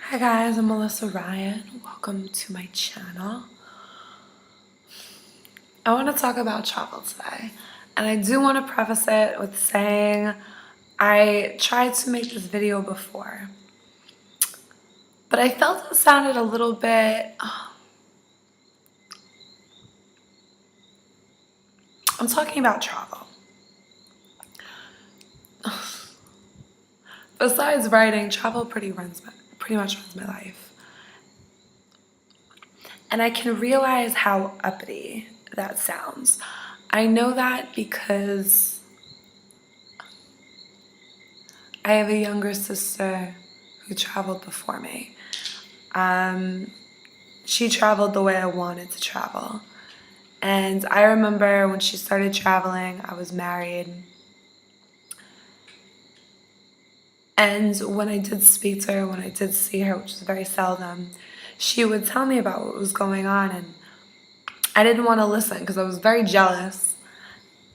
Hi guys, I'm Melissa Ryan. Welcome to my channel. I want to talk about travel today, and I do want to preface it with saying I tried to make this video before, but I felt it sounded a little bit. I'm talking about travel. Besides writing, travel pretty much runs my life. And I can realize how uppity that sounds. I know that because I have a younger sister who traveled before me. She traveled the way I wanted to travel. And I remember when she started traveling, I was married. And when I did speak to her, when I did see her, which was very seldom, she would tell me about what was going on. And I didn't want to listen because I was very jealous.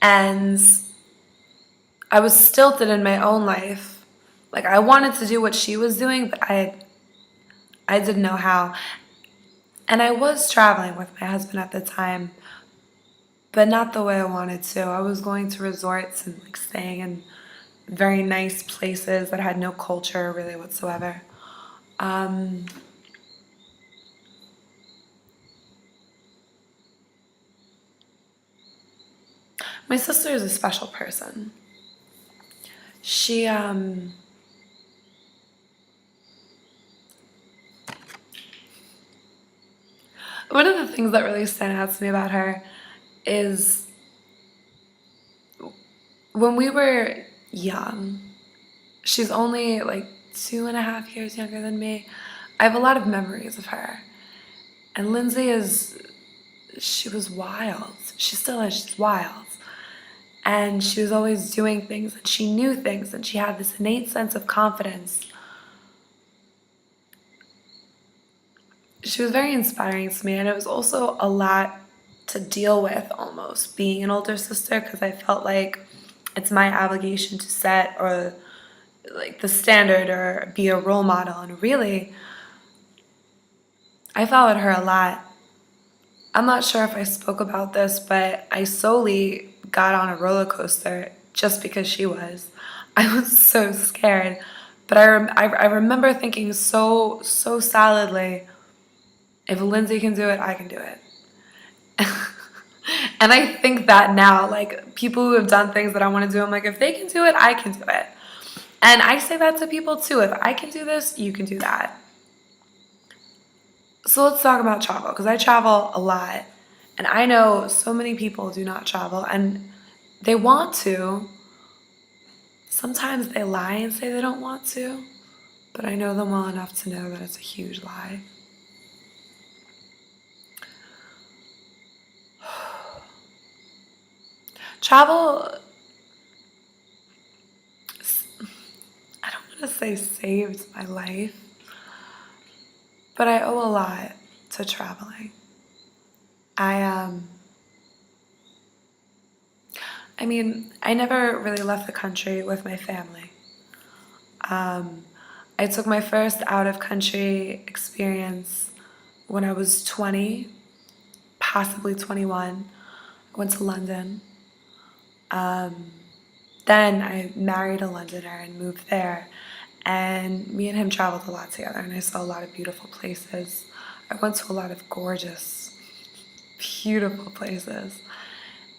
And I was stilted in my own life. Like I wanted to do what she was doing, but I didn't know how. And I was traveling with my husband at the time, but not the way I wanted to. I was going to resorts and like staying in very nice places that had no culture really whatsoever. My sister is a special person. She one of the things that really stand out to me about her is when we were young. She's only like 2.5 years younger than me. I have a lot of memories of her. And she was wild. She still is, she's wild. And she was always doing things and she knew things and she had this innate sense of confidence. She was very inspiring to me, and it was also a lot to deal with almost being an older sister because I felt like it's my obligation to set or like the standard or be a role model, and really I followed her a lot. I'm not sure if I spoke about this, but I solely got on a roller coaster just because she was. I was so scared, but I remember thinking so solidly, if Lindsay can do it, I can do it. And I think that now, like people who have done things that I want to do, I'm like, if they can do it, I can do it. And I say that to people too. If I can do this, you can do that. So let's talk about travel, because I travel a lot. And I know so many people do not travel and they want to. Sometimes they lie and say they don't want to, but I know them well enough to know that it's a huge lie. Travel, I don't want to say saved my life, but I owe a lot to traveling. I I mean, I never really left the country with my family. I took my first out of country experience when I was 20, possibly 21. I went to London. Then I married a Londoner and moved there. And me and him traveled a lot together, and I saw a lot of beautiful places. I went to a lot of gorgeous, beautiful places.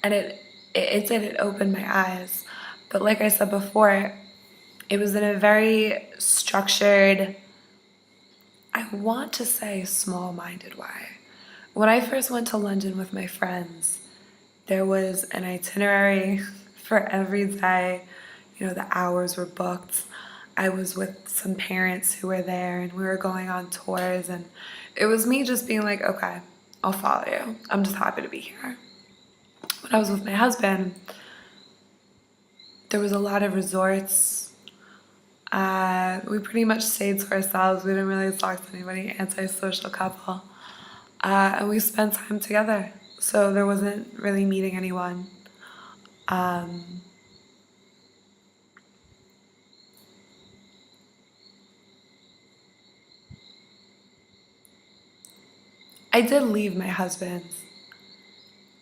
And it opened my eyes. But like I said before, it was in a very structured, I want to say small-minded way. When I first went to London with my friends, there was an itinerary for every day. You know, the hours were booked. I was with some parents who were there and we were going on tours, and it was me just being like, okay, I'll follow you. I'm just happy to be here. When I was with my husband, there was a lot of resorts. We pretty much stayed to ourselves. We didn't really talk to anybody, antisocial couple. And we spent time together. So there wasn't really meeting anyone. I did leave my husband's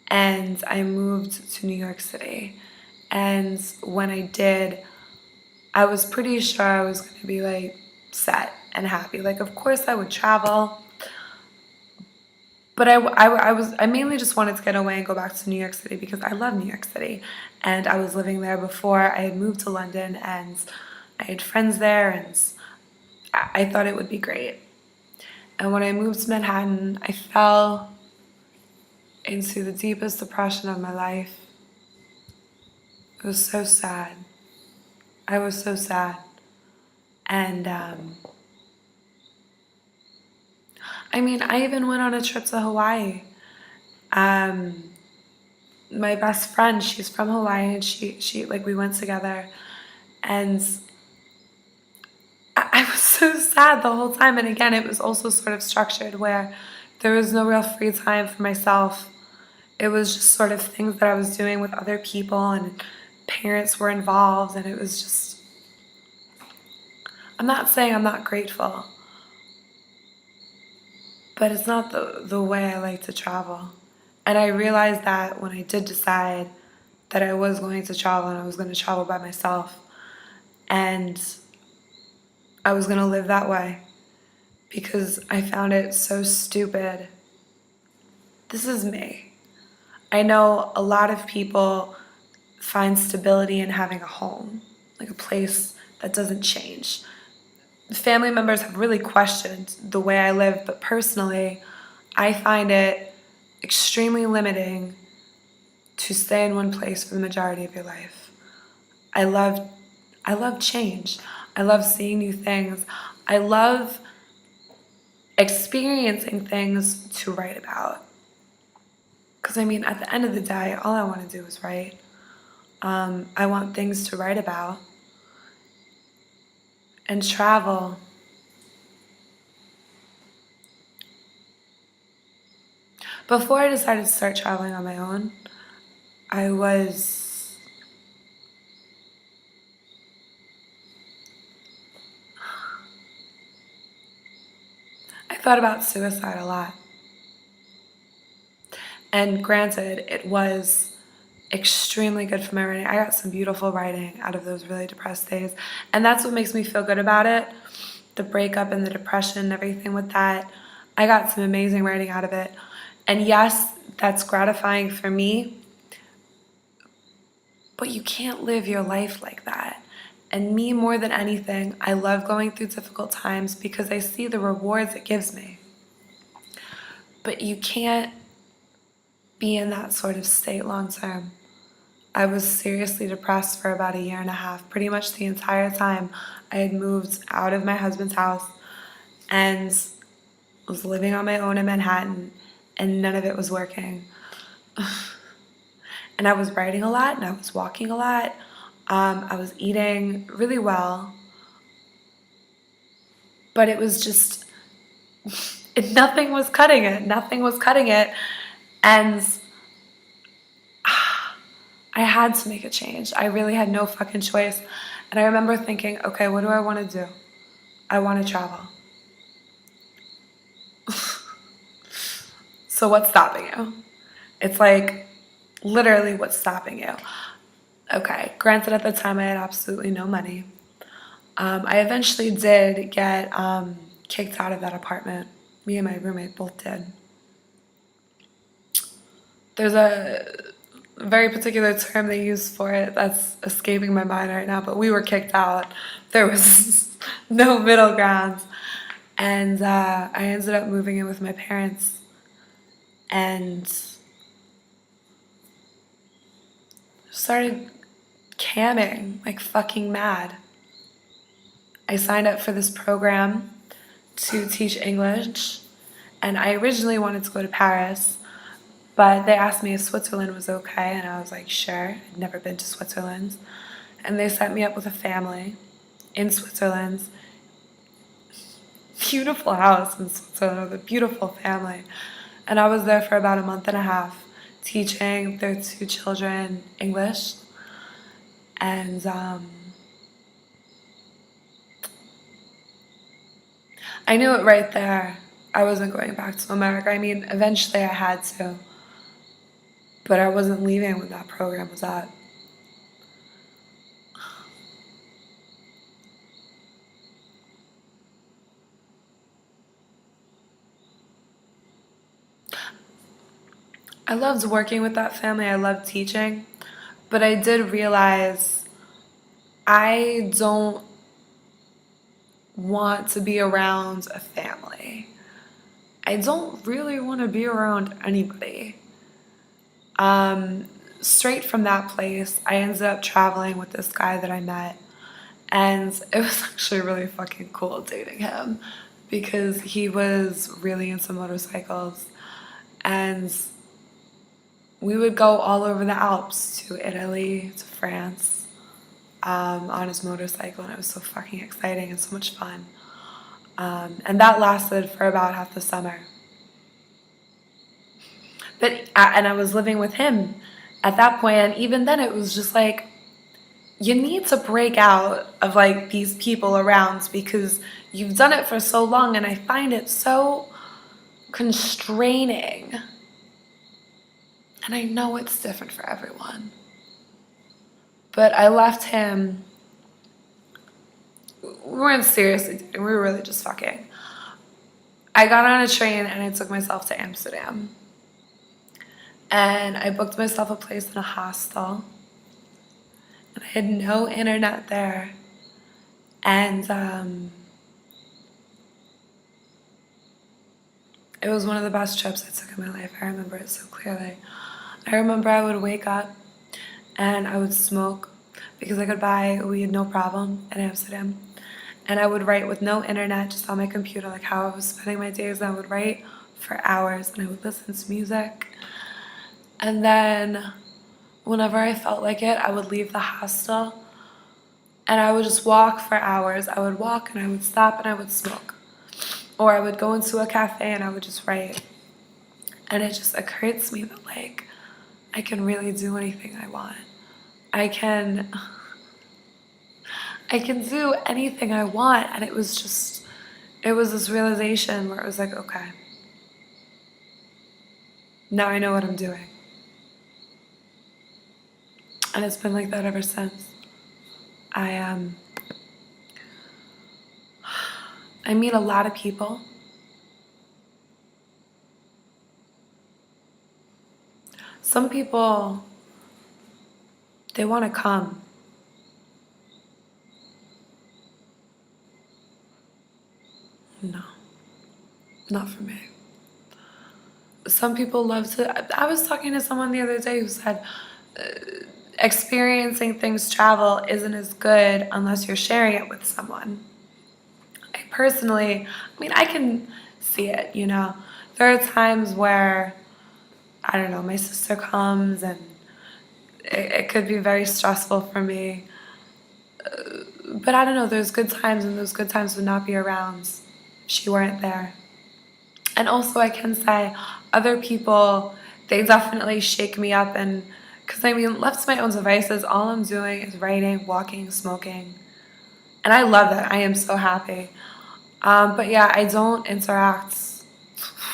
and I moved to New York City. And when I did, I was pretty sure I was going to be like set and happy. Like, of course, I would travel, but I mainly just wanted to get away and go back to New York City because I love New York City. And I was living there before I had moved to London, and I had friends there, and I thought it would be great. And when I moved to Manhattan, I fell into the deepest depression of my life. It was so sad. I was so sad. And I mean, I even went on a trip to Hawaii. Um, my best friend, she's from Hawaii, and she like we went together, and I was so sad the whole time. And again, it was also sort of structured where there was no real free time for myself. It was just sort of things that I was doing with other people, and parents were involved, and it was just. I'm not saying I'm not grateful, but it's not the way I like to travel. And I realized that when I did decide that I was going to travel and I was going to travel by myself and I was going to live that way because I found it so stupid. This is me. I know a lot of people find stability in having a home, like a place that doesn't change. Family members have really questioned the way I live, but personally, I find it extremely limiting to stay in one place for the majority of your life. I love I love change. I love seeing new things. I love experiencing things to write about. Because I mean, at the end of the day, all I want to do is write. I want things to write about and travel. Before I decided to start traveling on my own, I was I thought about suicide a lot. And granted, it was extremely good for my writing. I got some beautiful writing out of those really depressed days. And that's what makes me feel good about it. The breakup and the depression and everything with that. I got some amazing writing out of it. And yes, that's gratifying for me, but you can't live your life like that. And me, more than anything, I love going through difficult times because I see the rewards it gives me. But you can't be in that sort of state long term. I was seriously depressed for about a year and a half, pretty much the entire time I had moved out of my husband's house and was living on my own in Manhattan, and none of it was working. And I was writing a lot and I was walking a lot. I was eating really well, but it was just, nothing was cutting it. Nothing was cutting it. And I had to make a change. I really had no fucking choice. And I remember thinking, okay, what do I want to do? I want to travel. So what's stopping you? It's like literally what's stopping you. Okay, granted at the time I had absolutely no money. I eventually did get kicked out of that apartment. Me and my roommate both did. There's a very particular term they use for it that's escaping my mind right now, but we were kicked out. There was no middle ground. And I ended up moving in with my parents and started camming like fucking mad. I signed up for this program to teach English, and I originally wanted to go to Paris, but they asked me if Switzerland was okay, and I was like, sure. I'd never been to Switzerland. And they set me up with a family in Switzerland. Beautiful house in Switzerland with a beautiful family. And I was there for about a month and a half teaching their two children English. And I knew it right there I wasn't going back to America. I mean, eventually I had to, but I wasn't leaving when that program was up. I loved working with that family. I loved teaching, but I did realize I don't want to be around a family. I don't really want to be around anybody. Um, Straight from that place, I ended up traveling with this guy that I met, and it was actually really fucking cool dating him because he was really into motorcycles, and we would go all over the Alps to Italy, to France, on his motorcycle, and it was so fucking exciting and so much fun. And that lasted for about half the summer. And I was living with him at that point, and even then, it was just like you need to break out of like these people around because you've done it for so long, and I find it so constraining. And I know it's different for everyone. But I left him. We weren't seriously dating, we were really just fucking. I got on a train and I took myself to Amsterdam. And I booked myself a place in a hostel. And I had no internet there. And it was one of the best trips I took in my life. I remember it so clearly. I remember I would wake up and I would smoke because I could buy weed no problem in Amsterdam. And I would write with no internet, just on my computer, like how I was spending my days. And I would write for hours and I would listen to music. And then whenever I felt like it, I would leave the hostel and I would just walk for hours. I would walk and I would stop and I would smoke. Or I would go into a cafe and I would just write. And it just occurred to me that like I can really do anything I want. I can do anything I want. And it was this realization where it was like, okay, now I know what I'm doing. And it's been like that ever since. I meet a lot of people. Some people, they want to come. No, not for me. Some people love to. I was talking to someone the other day who said experiencing things travel isn't as good unless you're sharing it with someone. I personally, I mean, I can see it, you know. There are times where, I don't know, my sister comes and it could be very stressful for me. But I don't know, there's good times and those good times would not be around. She weren't there. And also, I can say other people, they definitely shake me up. And because I mean, left to my own devices, all I'm doing is writing, walking, smoking. And I love that. I am so happy. But yeah, I don't interact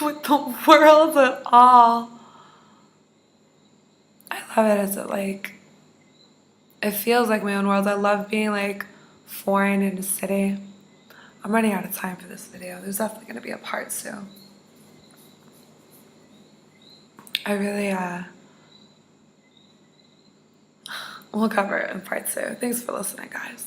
with the world at all. I love it as it feels like my own world. I love being like foreign in a city. I'm running out of time for this video. There's definitely going to be a part 2. I really, we'll cover it in part 2. Thanks for listening, guys.